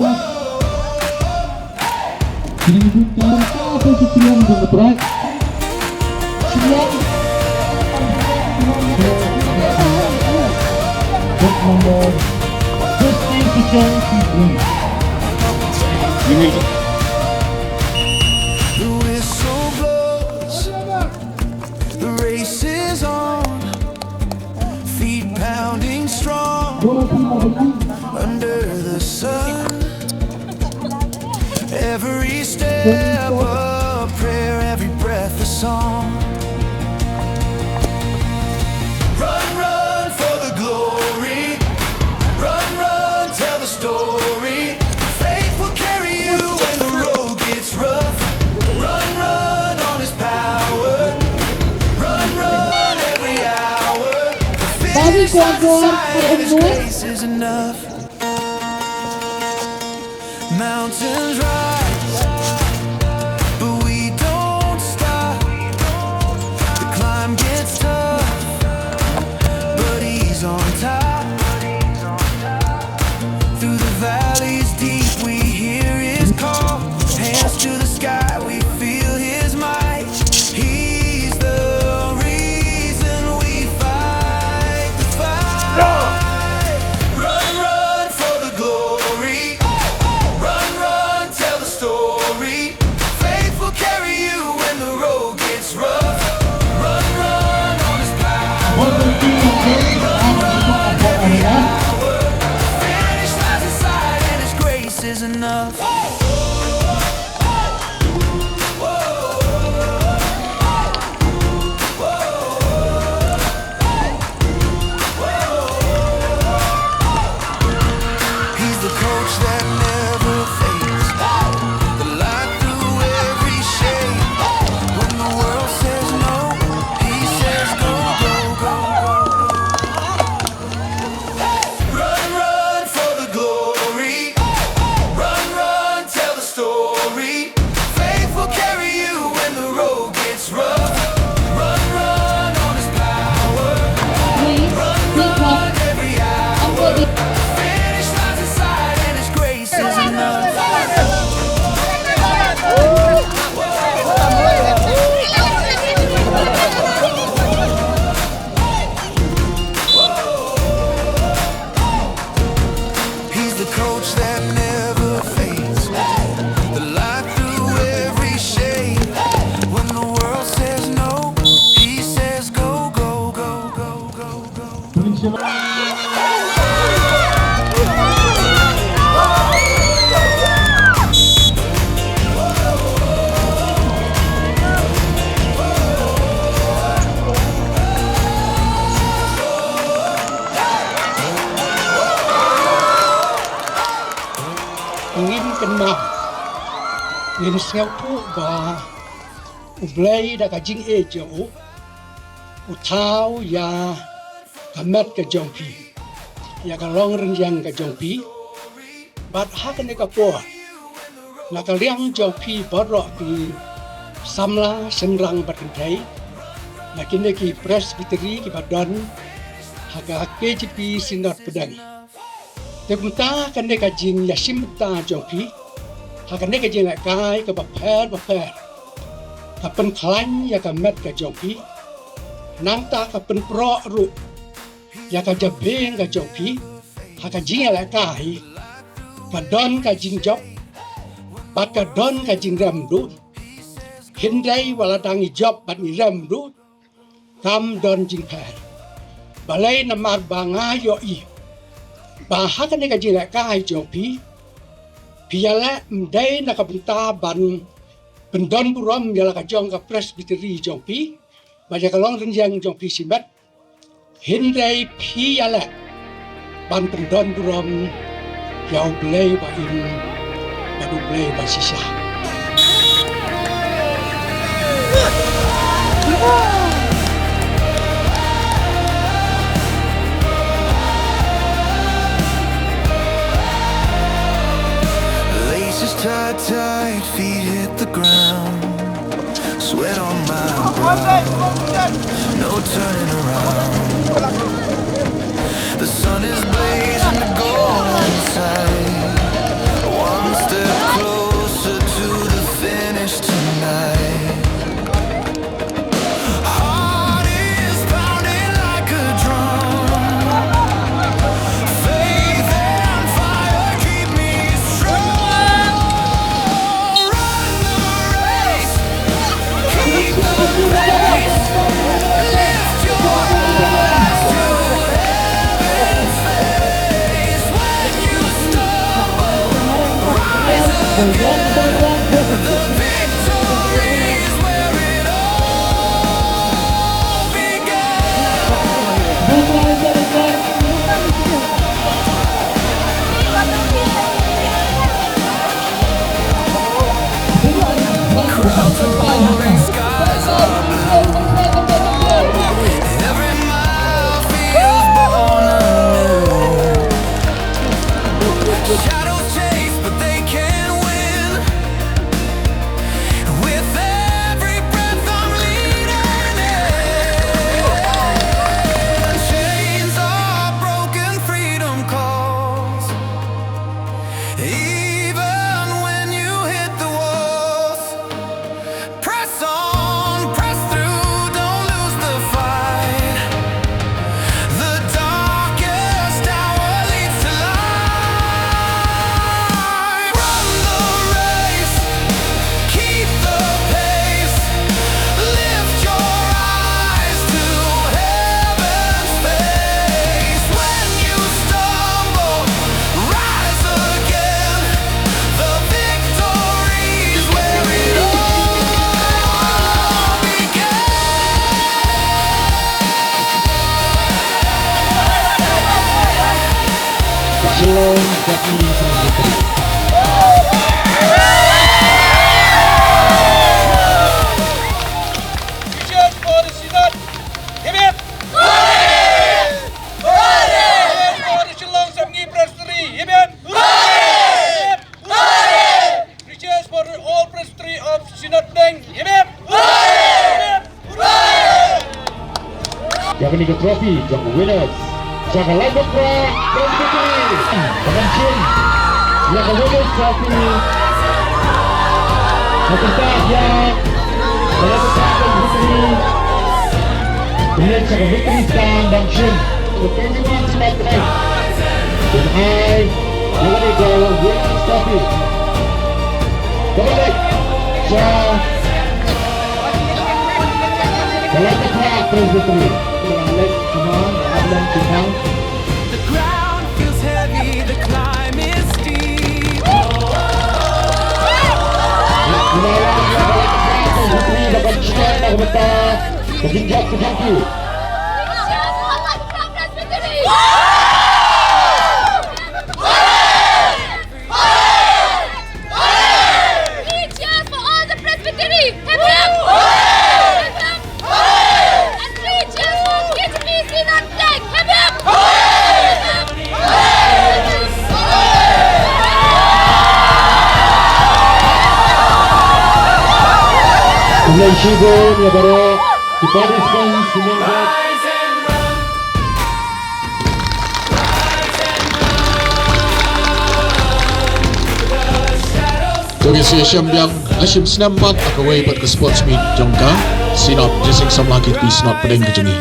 The whistle blows, the race is on, feet pounding strong under the sun. Every step a prayer, every breath a song. Run, run for the glory. Run, run, tell the story. Faith will carry you when the road gets rough. Run, run on His power. Run, run every hour. The finish line's inside and His grace is enough. Mountains rise, but we don't stop. The climb gets tough, but He's on top. Through the valleys deep we hear His call. Hands to the sky we feel His might. He's the reason we fight the fight. Run, run for the glory. Run, run, tell the story. Faith will carry you when the road gets rough. Run, run on His power. Run, run every hour. Finish lies inside and His grace is enough. He's the coach that never fades, the light through every shade. When the world says no, He says go, go, go, go. Run, run for the glory. Run, run, tell the story. Faith will carry you when the road gets rough. Run, run on His power. Run, run every hour. Finish lies inside and His grace is enough. He's the coach that never fades, the light through every shade. When the world says no, He says go, go, go, go, go, go. Ingin kenal Lin sel tu ba U Blei da ka jingialehkai U thao ya ka met ka jong pi ya ka long ren yang ka jong pi bat ha ka ne ka po la ka liang jong pi baroh pi Samla semrang bat kai la kini ki Presbytery ki badan ha ka KJP SYNOD PDENG. Te kunta kan ne ka jingiashim ta jong pi ha kan ne ka jingialehkai ka ba pher ka pen klan ya ka met ka jong pi nang ta ka pen pro ru ya ka Javelin ka jong pi ha ka jingialehkai ka don ka jingjok bat ka don ka jingrem du hindai wala dangi job bat ni rem du kam don jingkmen balai namar banga yo I ba ha ka ne ka jingialehkai jong pi piala mdai na ka bynta ban pendon burom ya la ka jong ka Presbytery jong pi ba ya ka long ren yang jong pi simet hindai piala ban pendon burom ya U Blei ba in ba U Blei ba sisa. Laces tied tight, feet hit the ground. Sweat on my brow, no turning around. The sun is blazing, the goal inside. victory's where it all began. Crowds are roaring, skies are blue. Every mile feels born anew. Shadows chase, but they can't win. With every breath I'm leading in. Chains are broken, freedom calls. Even when you hit the walls, press on, press through, don't lose the fight. The darkest hour leads to light. Run the race, keep the pace, lift your eyes to heaven's face. When you stumble, rise again. The victory's where it all began. Shillong Javelin Throw. Teachers for the Synod, give it! Teachers for the Shillong Presbytery, give it! Teachers for the all Presbytery of Synod PDENG, give it! Javelin Trophy, jong winners. Javelin Throw, Presbytery, Convention. Javelin Trophy. Peserta Presbytery. Kemudian Presbytery Stand Convention. Kemudian Synod PDENG. Dan Javelin Winners Trophy. Kemudian Javelin Presbytery. The ground feels heavy, the climb is steep. Teachers for all the Presbytery! And teachers for KJP SYNOD PDENG! Kemudian Shillong ya baroh dipariskan semangat. Jogi iashim biang iashim senam mat akawai pat ke sports meet jongka sinop jesing samla KJP SYNOD PDENG kejengi.